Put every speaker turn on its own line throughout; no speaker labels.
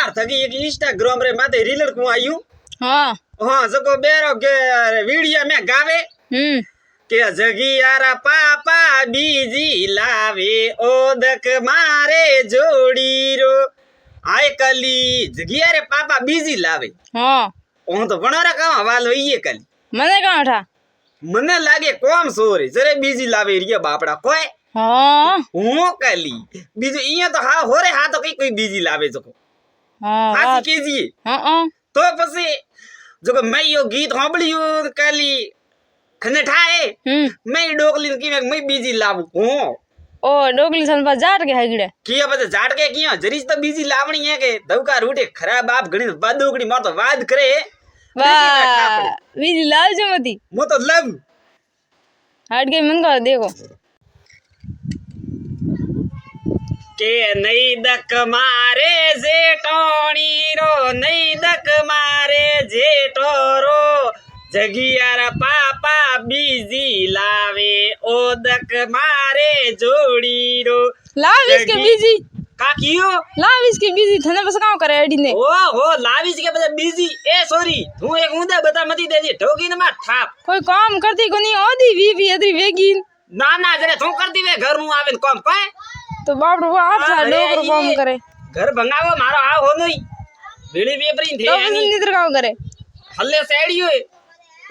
मार थकी एक इंस्टाग्राम रे माते रीलर को आयु
हाँ
हां जको बेरो के वीडियो में गावे के जगियारा पापा बीजी लावे ओदक मारे जोड़ी रो आय कली जगियारे पापा बीजी लावे
हाँ
ओ तो बनारा का हवाल होईए कली
मने कहाँ था
मने लागे कोम सोरे जरे बीजी लावे रिया बापड़ा कोई
हाँ
હું કલી બીજું અહીંયા તો હા હોરે હા તો કઈ કોઈ બીજી લાવે જકો
हाँ
હાસી કેજી
हाँ
તો પછી જો મેં યો ગીત સાંભળ્યું કલી ખને ઠાએ મેં ડોકલી કી મેં બીજી લાવું હું
ओ डोगली सन पर जाट के हगड़े
કિયા પછી ઝાડકે કિયા જરીસ તો બીજી લાવણી હે કે ધવકા રૂટે ખરાબ આપ ઘણી બાદોકડી માર તો વાદ કરે
वाह बीजी लाल जो मती
મો તો લવ
हट गई मंगा देखो
के नहीं दक मारे जेठोणी रो नहीं दक मारे जेठोरो जगियारा पापा बीजी लावे ओदक मारे जोड़ी रो
लाव इसके बीजी
काकियो
लाव इसके बीजी थने बस काम करे एडी ने
ओ हो लाविस के बजे बीजी ए सॉरी तू एक ऊंधा बता मती देजी ठोकी ने मार थाप
कोई काम करती कोनी ओदी वी अदी वेगी
ना ना जरे तू करती वे घर नु आवे काम काय
तो बाप रे वो आप सा डोकर काम करे
घर भंगावा मारो आ हो नई बीड़ी बेपरी थे
तो
यानी
निद्र काम करे
हल्ले सेड़ी होए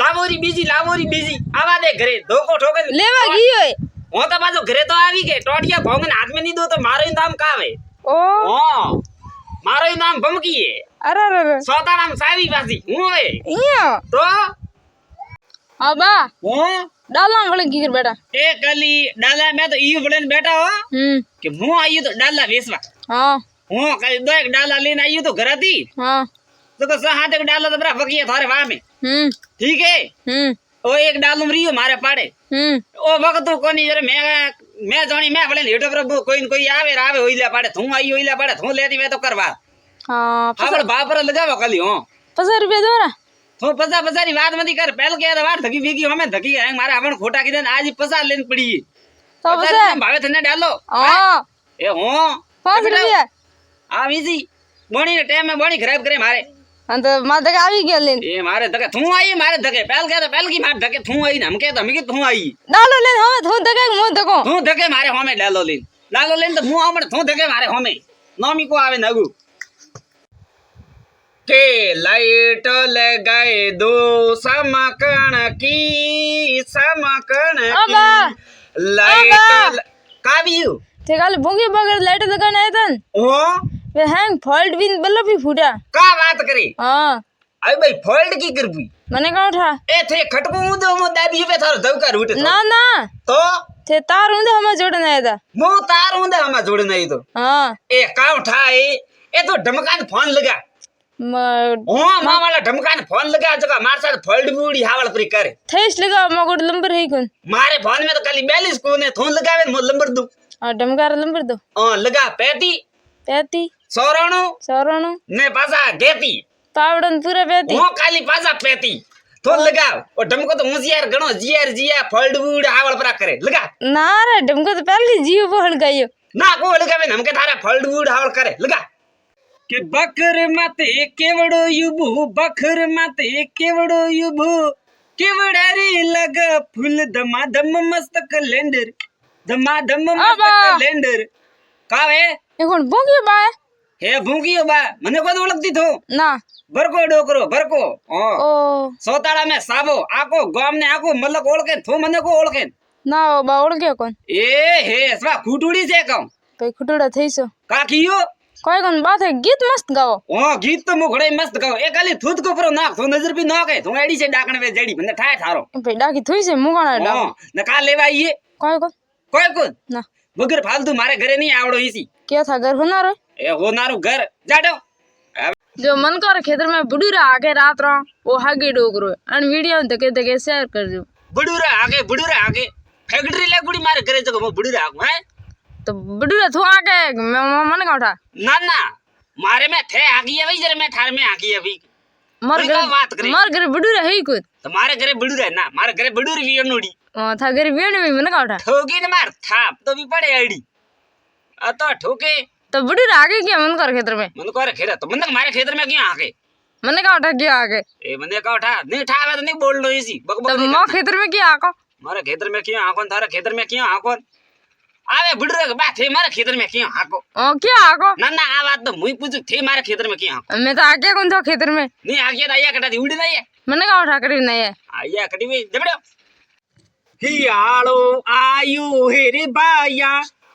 लावोरी बीजी आवा दे घरे धोको ठोके
लेवा गई होए
हो तो बाजो घरे तो आवी के टोटिया भोंगन हाथ में नहीं दो तो मारो ही नाम कावे
ओ
हां मारो ही नाम बमकी है
अरे अरे
सोता नाम सावी पासी हूं है
इया
तो
अबा
हो
डाला वाले की कर बेटा
ए कली डाला मैं तो ई बड़न बैठा हो कि मु आई तो डाला वेसवा
हां
हूं कल दो एक डाला लेने आई तो घर आती
हां
तो सा हाथ एक डाला तो बरा फकिया थारे वाह में ठीक है ओ एक डालूम रियो मारे पाड़े ओ वक्त तो कोनी जरे मैं जानी मैं भले यूट्यूब पर कोई आवे होइला पाड़े थू आई होइला पाड़े थू लेती वे तो करवा
हां
हां बाप पर लगावा कली हो
50 रुपया दो ना
तो 50 री बात मती कर पहल के वार धकी वीगी हमें धकी है मारे अपन खोटा की आज ही 50 लेन पड़ी
तो बस
भावे थने डालो
हां
ए हो
5 रुपया
आवी जी बोणी ने टाइम में बोणी खराब करे मारे
अंत मां धके आवी गया लेन
ए मारे धके थू आई मारे धके पहल की मार धके थू आई हम के तो हम के थू आई
डालो लेन हमें थू धके मु धको
थू धके मारे हमें डालो लेन तो मु आमण थू धके मारे हमें नोमी को आवे नगु के लाइट लगाए दो समकण की लाइट काबियो
ते काल भोंगी बगर लाइट लगाने आए तन
ओ
वे हैंग फॉल्ट विन बल्ब ही फूटा
का बात करे
हां
अरे भाई फॉल्ट की करबी
मने का उठा
ए थे खटको दो मो दाबी पे थारो दवका रूट
ना ना
तो
ते तार उंदे हम जोड़ने आया था
मो तार उंदे हम जोड़ने आई तो
हां
ए का उठाए ए तो ढमकान फोन लगा ओ मां वाला ढमकान फोन लगा जका मार साथ फॉल्ट बूड़ी हावल परी करे
थेस लगा मगोड नंबर है कौन
मारे फोन में तो खाली 42 कोने थोन लगावे मो नंबर दो
और ढमकार नंबर दो
हां लगा 35 94 ने पासा गेती
पावड़न पूरा 35
ओ खाली पासा 35 थोन लगा और ढमको तो होशियार गणो जिया फॉल्ट बूड़ी हावल परा करे लगा
ना रे ढमको तो पहले जीव बोल गयो
ना को लगावे हमके थारा फॉल्ट बूड़ी हावल करे लगा के बकर माते केवड़ो युबू बकर माते केवड़ो युबू केवड़ारी लगा फुल धमाधम मस्त कैलेंडर धमाधम मस्त कैलेंडर कावे
ये कौन भोंगी बा
हे भूंगियो बा मने को ओळखती थो
ना
बरको डोकरो बरको
ओ
सोताड़ा में साबो आको गाम ने आको मलक ओळखे थो मने को ओळखे
ना बा ओळखे कोन
ए हे स्वा खुटुड़ी से कहूं
पे खुटुड़ा थईसो
काकियो
कोई कोन बात है गीत मस्त गाओ
ओ गीत तो मुखड़े मस्त गाओ ए खाली थूत को पर नाक तो नजर भी ना के तू एडी से डाकण वे जेडी बने ठाए थारो
पे डाकी थई से मुगाना डा
न का लेवा ये कोई को
ना
बगर फालतू मारे घरे नहीं आवड़ो इसी
क्या था घर होना रे
ए होनारो घर जाडो
जो मन कर खेतर में बुडूरा आके रात रा वो हागे डोकरो अन वीडियो धके शेयर कर दो
बुडूरा आगे फैक्ट्री ले बुड़ी मारे घरे जगह बुडूरा आगो है
तो बुडूरा थो आके मन का उठा
ना मारे में थे आगी है भाई जरे मैं थार में आगी है भाई
मर घर बुडूरा है कुछ
तुम्हारे घरे बुडूरा है ना मारे घरे बुडूरी भी नोड़ी
था घर वेण में मन का उठा
ठोकी न मार थाप तो भी पड़े आईडी अतो ठोके
तो बुढ़ी आगे क्या मन कर खेतर में
मन को खेत तो मन मारे खेतर में क्यों आके
मैंने कहा उठा क्या आगे
ए मने का उठा नहीं ठावे तो नहीं बोल लो इसी बक
तो
बक
माँ खेतर में क्या आको
मारे खेतर में क्यों आकोन थारे खेतर में क्यों आकोन आवे बुढ़े के बात थे मारे खेतर में क्यों आको
ओ क्या आको
ना ना आ बात तो मुई पूछू थे मारे खेतर में क्यों आको
मैं तो आगे कौन था खेतर में
नहीं आगे तो आया कटा दी उड़ी नहीं है
मैंने कहा उठा कर नहीं है
आया कटी में जबड़ो हियालो आयु हेरे बाया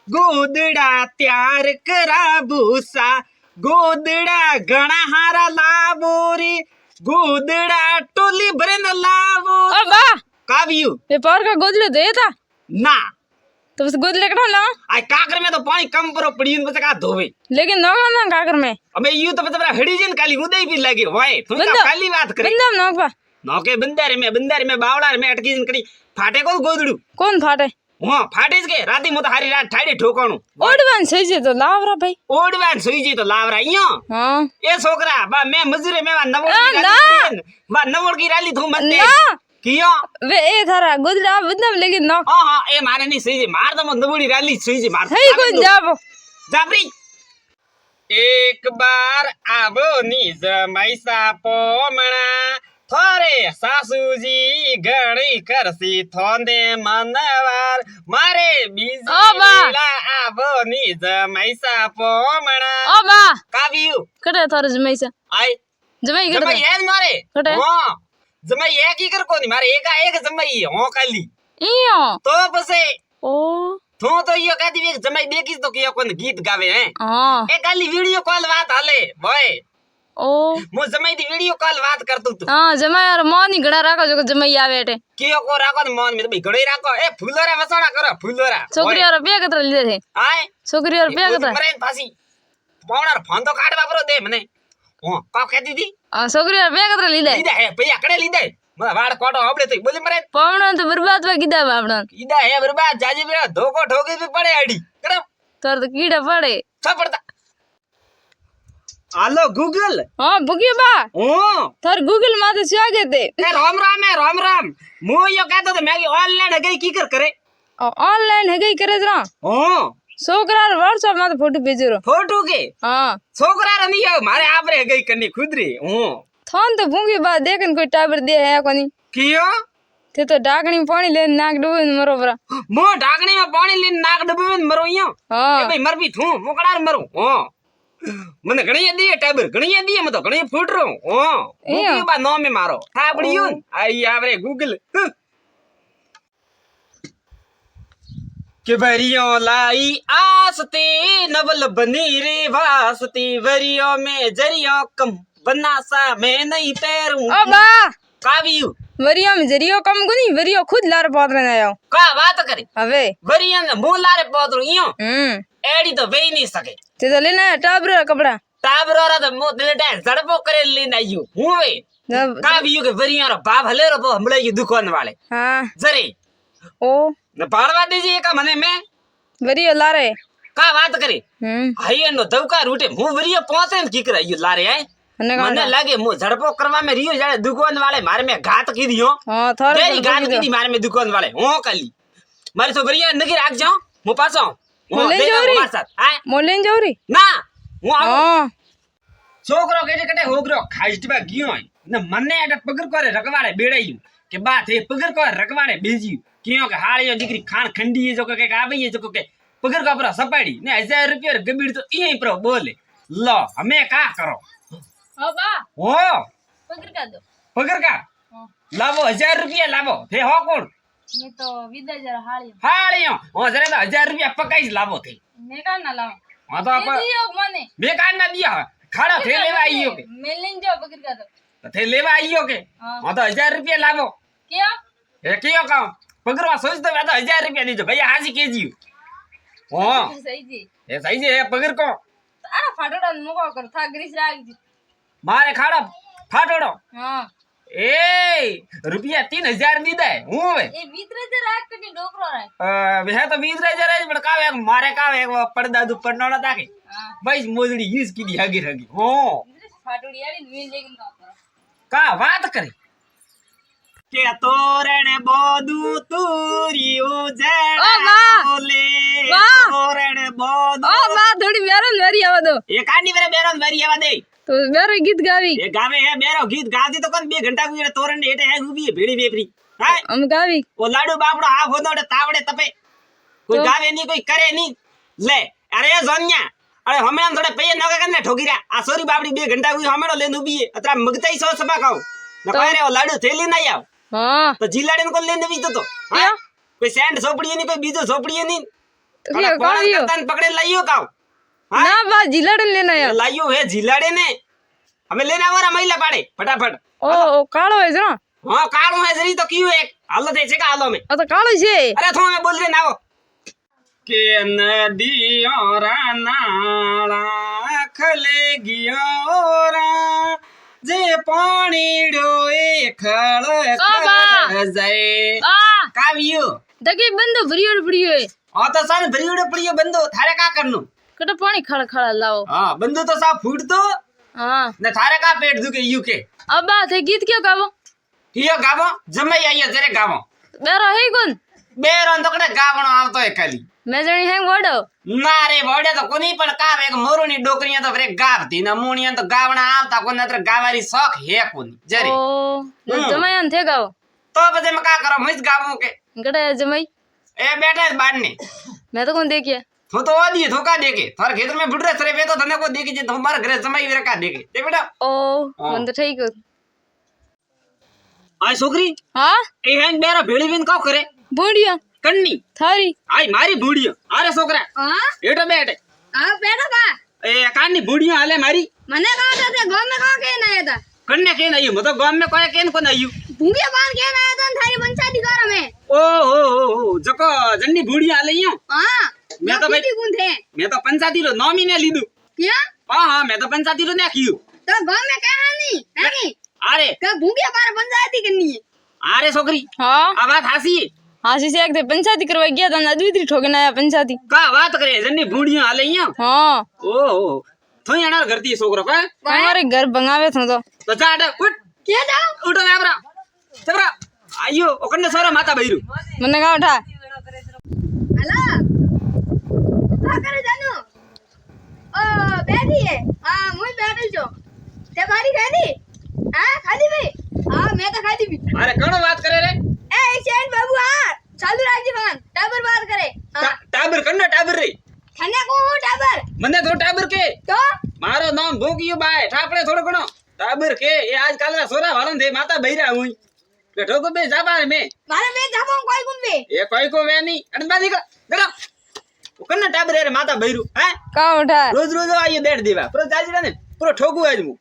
गोदड़ा त्यार करा भूसा गोदड़ा घना हारा लावो रे गोदड़ा टोली भरन लावो
ओ वाह
काव्यू
ये पार का गोदले दे था
ना
तो उस गोदले कटा ला
आई काकर में तो पानी कम परो पड़ी बस का धोवे
लेकिन नोक ना काकर में
अबे यू तो बता हड़ीजन काली उदय भी लगे वाए तुम
बंदा-
काली बात करे
बंदम नोक बा
नौके बंदारे में बावड़ा में अटकी जन कड़ी फाटे को गोदड़ू
कौन फाटे
हां फाटेज के राती मो तो हारी रात ठाडे ठोकाणू
ओडवान सही से तो लावरा भाई
ओडवान सोई जी तो लावरा इयो
हां
ए छोकरा बा मैं मजूरे में बा नवड़
आ,
की
ना।
राली बा नवड़ की राली थू मते
ना
कियो
वे ए थारा गोदला बदम लेकिन नोक
हां ए मारे नहीं सही जी मार दम नवड़ी राली सही जी मार
सही कौन जाबो
जाबरी एक बार आबो निज मैसा पोमणा थोरे सासूजी गणी करसी थोंदे मनवार मारे
ओ बा।
बीजी आबो निज मैसा पोमणा
ओ बा
काव्यू
कटे थारे जमाई से
आई
जमाई कर
जमाई है मारे
कटे
हां जमाई एक ही कर कोनी मारे एक जमाई हो काली
इयो
तो पसे
ओ
थो तो यो कहती एक जमाई देखिस तो कियो कोन गीत गावे हैं
हां
ए काली वीडियो कॉल बात हाले भाई
ओ
मो जमाई दी वीडियो कॉल बात करतु तू
हां जमाई यार मोनी गड़ा राखो जो जमाई आवे एटे
कियो को राखो तो मन में तो घड़े राखो ए फुलोरा वसोड़ा करो फुलोरा
छोकरी और पे कतरा लीधे थे
आए
छोकरी और पे कतरा
मरे फासी पौणार फोन तो काट बापरो दे मने ओ का कहती थी
छोकरी और पे कतरा लीधे
लीदा है भैया कड़े लीदा मला वाड़ कोटो आपले तो बोले मरे
पावणा तो बर्बाद वा कीदा बावणा
ईदा है बर्बाद जाजी मेरा धोको ठोके भी पड़े अड़ी कड़ो
तोर तो कीड़ा पड़े
सब पड़ता हेलो गूगल
हां बुकी बा
ओ
तोर गूगल माते स्वागत है
ए राम राम मो यो कहतो तो मैं ऑनलाइन गई की कर करे
ऑनलाइन है गई करे जरा
ओ
छोकरा व्हाट्सएप में फोटो भेजो रो
फोटो के
हां
छोकरा रे नहीं है मारे आप रे गई कनी खुद रे ओ
थोन तो भूंगी बा देखन कोई टाबर दे है कोनी
कियो
ते तो डाकनी में पानी ले नाक डूबे मरो बरा
मो ढाकनी में पानी लेन नाक डबे में मरो यो ए
हां
भाई मर भी थू मोकड़ा मरो ओ मने घणी दी टाबर घणी दी मैं तो घणी फूट रो ओ मुकी बा नो में मारो थापड़ियो आई आवरे गूगल के भरियो लाई आसते नवल बनी रे वासते वरियो में जरियो कम बना सा मैं नहीं पैरूं
ओ बा
काव्यू
वरियो में जरियो कम गुनी वरियो खुद लार पात्र ना आयो
का बात करे
अबे
वरियो ने मुंह लारे पोदरो इयो एड़ी तो वे नहीं सके
ते तो लेना है टाबर कपड़ा
ताबरो रा तो मो देटा जड़पो करे लेना आयो हूं वे काव्यू के वरियो रा बाप हले रो हमले की दुकान वाले
हां
जरे
ओ
न पाड़वा दीजिए का मने में
वरियो लारे
का बात करे हाई नो दवका रूटे मु वरियो पहुंचे की करे यो लारे है मने लागे मु झड़पो करवा में रियो जाने दुकान वाले मारे में घात की दियो
हां थारे
तेरी घात की दी मारे में दुकान वाले ओ काली मारे तो वरियो नगी राख जाओ मु पासो
मोलेन जोरी
मार साथ आए
मोलेन जोरी
ना मु आओ
हां
छोकरो केटे केटे होगरो खाइटबा गियो न मने एटा पगर करे रखवाड़े बेड़ाई के बात है पगर को रखवाड़े बेजी कियो के हाड़ियो जिकरी खान खंडी जो के आवे जो के पगर का पूरा सपाड़ी ने 1000 रुपया गबीड़ तो यही पर बोले लो हमें का करो
ओ बा
ओ
पकड़ का दो
पगर का लावो 1000 रुपया लावो थे हो कौन
मैं तो विदा जरा
हाड़ियो ओ जरे तो 1000 रुपया पकाई लावो थे
मैं का ना लाओ
हां तो आप
दियो मने
मैं का ना दिया खड़ा थे लेवा आइयो के
मेलिन जो पकड़ का दो
तो थे लेवा आइयो के हां तो 1000 रुपया लावो
क्या
ए कियो का पगरवा सोच दो तो 1000 रुपया दीजो भैया हाजी केजी हां
सही जी
ए सही जे पगर को
आ फाटोड़ा मुको कर था ग्रीस राख दी
मारे खाड़ा फाटोड़ो
हां
ए रुपया 3000 दी दे हूं वे
ए भीतर जे राख के डोकरो रे
वे तो 20000 है बड़का वे मारे का वे पर्दा दु पन्नोड़ा ताके
हां
भाई मोजड़ी यूज की दी हगी हगी हो
फाटोड़ी यारी वे लेकिन का
का बात करे કે તોરણ બોદું તુરિયું
ઓ વાહ!
બોલે
વાહ!
તોરણ બોદું
ઓ બા થોડી બેરો ને વેરી આવા દો
એ કાની વરે બેરો વેરી આવા દે
તો બેરો ગીત ગાવી
એ ગાવે હે બેરો ગીત ગાતી તો કોણ 2 ઘંટા ગુજરે તોરણ ને હેઠે હે ઉભી ભેડી બેપરી હા
આમ ગાવી
ઓ લાડુ બાપડો આ હોદોડે તાવડે તપે કોઈ
તો?
ગાવે નહીં કોઈ કરે નહીં લે અરે જોન્યા અરે હમણાં થોડે પૈયે નોકે કરીને ઠોકી રહ્યા આ સોરી બાપડી 2 ઘંટા ગુઈ હમણો લઈને ઉભી અત્રા મગતાઈ સો સભા ખાવ
તો?
નકરે ઓ લાડુ થેલી ના આવ
હા
તો જીલાડીને કોણ લઈને વીતો તો હા
ક્યાં?
કોઈ સેન્ડ સોપડીએ નહીં કોઈ બીજો સોપડીએ નહીં
તો ક્યાં ગાવ્યો
પકડે લાયો કાવ હા
ના બા જીલાડે લેને આયા
લાયો હે જીલાડે ને અમે લઈને આવરા મહિલા પાડે ફટાફટ
ઓ કાળો હે જો
હા કાળું હે જરી તો કયું એક હાલો તે છે કે હાલો મે
આ તો કાળો છે
અરે થો મે બોલ રે નાવો કે નદીઓ રા નાળા ખલે ગયો રા જે પાણીડો એ ખળ
બા!
જાય
આ
કાવ્યો
દગે બંદો ભરિયોડ પડ્યો હે
હા તો સાને ભરીડો પડ્યો બંદો થારે કા કરનું
કટો પાણી ખળ ખળ લાવો
હા બંદો તો સા ફૂટતો
હા
ને થારે કા પેટ દુખે યુકે
અબા તે ગીત ક્યો ગાવો
હિયો ગાવો જમાઈ આયો જરે ગાવો
બેરો હે કોણ
બે રન તો કડે ગાવણો આવતો હે ખાલી
મેં જણી હે વડો
ના રે વડે તો કોની પણ કાવ એક મોરુની ડોકરીયા તો ફરે ગાવતી ને મૂણિયા તો ગાવણા આવતા કોને અત્ર ગાવારી શોખ હે કોની જરી
ઓ જમાયન થે ગાવો
તો પછી મે કા કરો મજ ગાવું કે
ગડે જમાઈ
એ બેઠા જ બાડને
મેં તો કોણ દેખ્યા
હું તો ઓદી ધોકા દેકે તાર ખેતર में बुढ़रे सरे पे तो तने को देखे जे तुम्हारे घरे जमाई वे का देखे ते बेटा
ઓ મને તો થઈ ગયું
આ છોકરી
હા
એ હેંગ બેરા ભેળી બેન કાવ કરે
ભોડિયા
કન્ની
થારી
આય મારી ભૂડિયો અરે છોકરા
હા
એટો બેઠે
આ બેઠો બા
એ કાની ભૂડિયો હાલે મારી
મને કહો તો તે ગામ में કહો કે ના આયા
કન્ને કે નઈ મતો ગામ में કોઈ કેન કોન આયુ
ભૂંગે બાન કે ના આયા થારી પંચાયતી કરો મે
ओ हो जको जन्नी भूडिया हाले यो
હા
मैं तो भाई
કોણ થે
मैं तो पंचायती रो नॉमिने लीधु
ક્યાં
हां हां मैं तो पंचायती रो नाख्यू
તો ગામ में કહા નહીં નહીં
अरे
કે ભૂંગે બાર પંચાયતી કરની
अरे छोकरी
હા
आ बात हासी
હાસી છે એક તે પંચાયતી કરવા ગયા તા અદ્વિત્રી ઠોકીને આયા પંચાયતી
का बात करे जन्नी भूडिया हाले यो
હા
ओ हो थोई अनार करती छोकरो का
અમારે ઘર ભંગાવે તો
तो जाड उठ
કે જાવ
उठो आबरा चबरा आयो ओकने सोरा माता बहिरु
મને કહો ઉઠા હલો કા કરે જાનુ ઓ બેઠી હે હા હું બેઠી છું તે ભારી ખાધી હા ખાધી ભાઈ હા મેં તો ખાધી ભી
अरे कणो बात करे रे
ए शेन बाबू हां चालू રાખજે ફોન ટાબર બાત કરે હા
टाबर कन्ने टाबर रे
થને કો હું ટાબર
मने तो टाबर के
તો
मारो नाम भोगियो बाय ठापड़े थोड़ो घणो टाबर के ये आजकल ना सोरा वालन थे माता बहिरा हुई बेठो को बे जाबा में
મારે બે જાપો કોઈ ગુન બે
ये कोई को वे नहीं अरे बाजी का जरा कन्ने टाबर रे माता बहिरु हैं
કા ઉઠા
रोज रोज आइए डेढ़ देवा पूरा जाजी ने पूरा ठोकू आज मु